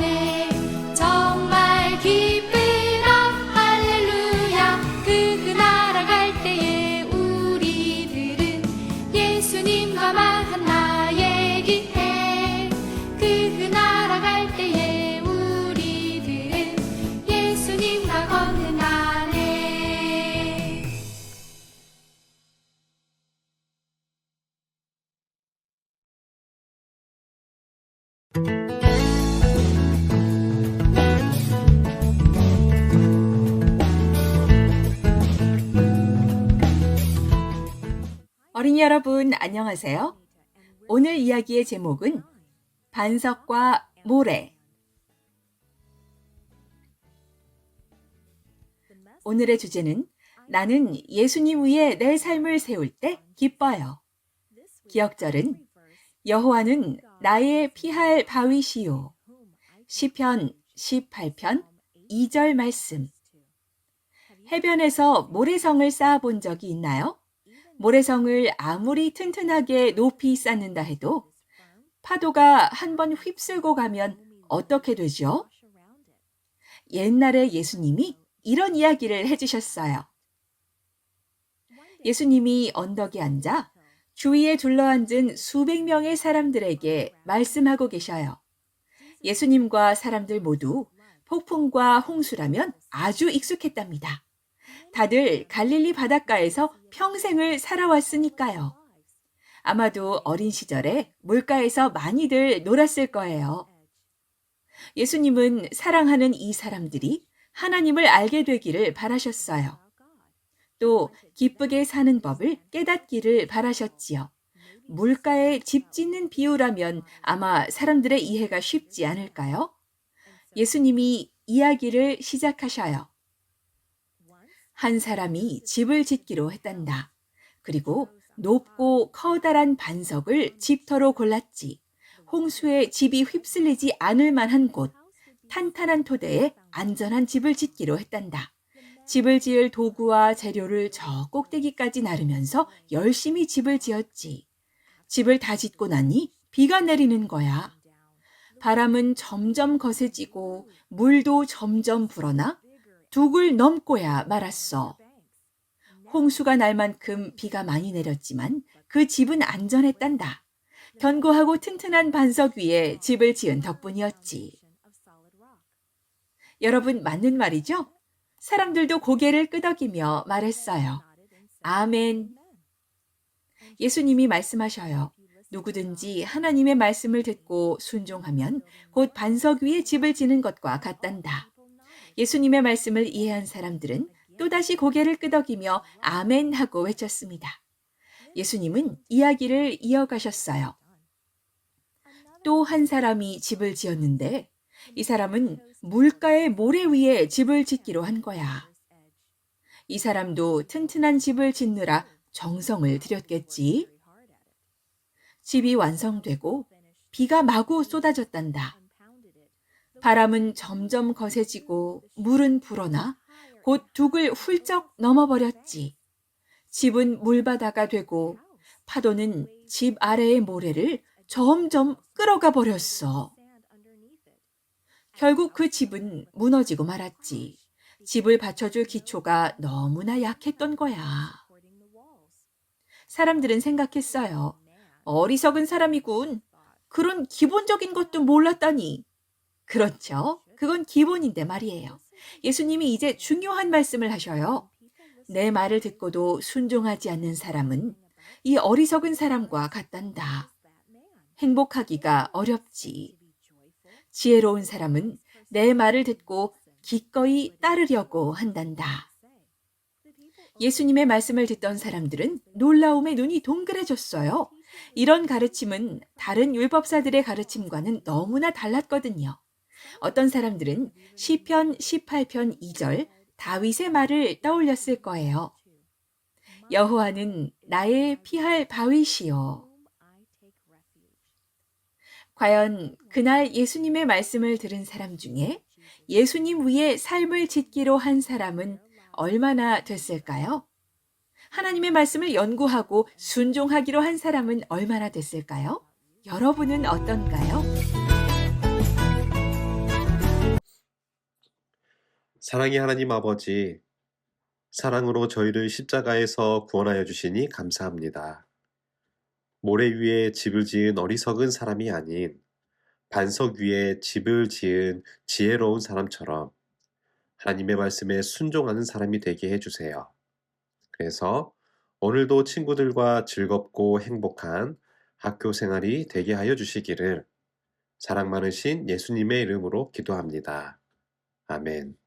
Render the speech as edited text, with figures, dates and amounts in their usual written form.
안에 정말 기쁘라 할렐루야. 그 나라갈 때에 우리들은 예수님과 만나 얘기해. 그 나라갈 때에 우리들은 예수님과 건너가네. 어린이 여러분, 안녕하세요. 오늘 이야기의 제목은 반석과 모래. 오늘의 주제는 나는 예수님 위에 내 삶을 세울 때 기뻐요. 기억절은 여호와는 나의 피할 바위시요. 시편 18편 2절 말씀. 해변에서 모래성을 쌓아본 적이 있나요? 모래성을 아무리 튼튼하게 높이 쌓는다 해도 파도가 한번 휩쓸고 가면 어떻게 되죠? 옛날에 예수님이 이런 이야기를 해주셨어요. 예수님이 언덕에 앉아 주위에 둘러앉은 수백 명의 사람들에게 말씀하고 계셔요. 예수님과 사람들 모두 폭풍과 홍수라면 아주 익숙했답니다. 다들 갈릴리 바닷가에서 평생을 살아왔으니까요. 아마도 어린 시절에 물가에서 많이들 놀았을 거예요. 예수님은 사랑하는 이 사람들이 하나님을 알게 되기를 바라셨어요. 또 기쁘게 사는 법을 깨닫기를 바라셨지요. 물가에 집 짓는 비유라면 아마 사람들의 이해가 쉽지 않을까요? 예수님이 이야기를 시작하셔요. 한 사람이 집을 짓기로 했단다. 그리고 높고 커다란 반석을 집터로 골랐지. 홍수에 집이 휩쓸리지 않을 만한 곳, 탄탄한 토대에 안전한 집을 짓기로 했단다. 집을 지을 도구와 재료를 저 꼭대기까지 나르면서 열심히 집을 지었지. 집을 다 짓고 나니 비가 내리는 거야. 바람은 점점 거세지고 물도 점점 불어나 둑을 넘고야 말았어. 홍수가 날 만큼 비가 많이 내렸지만 그 집은 안전했단다. 견고하고 튼튼한 반석 위에 집을 지은 덕분이었지. 여러분, 맞는 말이죠? 사람들도 고개를 끄덕이며 말했어요. 아멘. 예수님이 말씀하셔요. 누구든지 하나님의 말씀을 듣고 순종하면 곧 반석 위에 집을 지는 것과 같단다. 예수님의 말씀을 이해한 사람들은 또다시 고개를 끄덕이며 아멘 하고 외쳤습니다. 예수님은 이야기를 이어가셨어요. 또 한 사람이 집을 지었는데 이 사람은 물가의 모래 위에 집을 짓기로 한 거야. 이 사람도 튼튼한 집을 짓느라 정성을 들였겠지. 집이 완성되고 비가 마구 쏟아졌단다. 바람은 점점 거세지고 물은 불어나 곧 둑을 훌쩍 넘어버렸지. 집은 물바다가 되고 파도는 집 아래의 모래를 점점 끌어가 버렸어. 결국 그 집은 무너지고 말았지. 집을 받쳐줄 기초가 너무나 약했던 거야. 사람들은 생각했어요. 어리석은 사람이군. 그런 기본적인 것도 몰랐다니. 그렇죠. 그건 기본인데 말이에요. 예수님이 이제 중요한 말씀을 하셔요. 내 말을 듣고도 순종하지 않는 사람은 이 어리석은 사람과 같단다. 행복하기가 어렵지. 지혜로운 사람은 내 말을 듣고 기꺼이 따르려고 한단다. 예수님의 말씀을 듣던 사람들은 놀라움에 눈이 동그래졌어요. 이런 가르침은 다른 율법사들의 가르침과는 너무나 달랐거든요. 어떤 사람들은 시편 18편 2절 다윗의 말을 떠올렸을 거예요. 여호와는 나의 피할 바위시요. 과연 그날 예수님의 말씀을 들은 사람 중에 예수님 위에 삶을 짓기로 한 사람은 얼마나 됐을까요? 하나님의 말씀을 연구하고 순종하기로 한 사람은 얼마나 됐을까요? 여러분은 어떤가요? 사랑의 하나님 아버지, 사랑으로 저희를 십자가에서 구원하여 주시니 감사합니다. 모래 위에 집을 지은 어리석은 사람이 아닌 반석 위에 집을 지은 지혜로운 사람처럼 하나님의 말씀에 순종하는 사람이 되게 해주세요. 그래서 오늘도 친구들과 즐겁고 행복한 학교 생활이 되게 하여 주시기를 사랑 많으신 예수님의 이름으로 기도합니다. 아멘.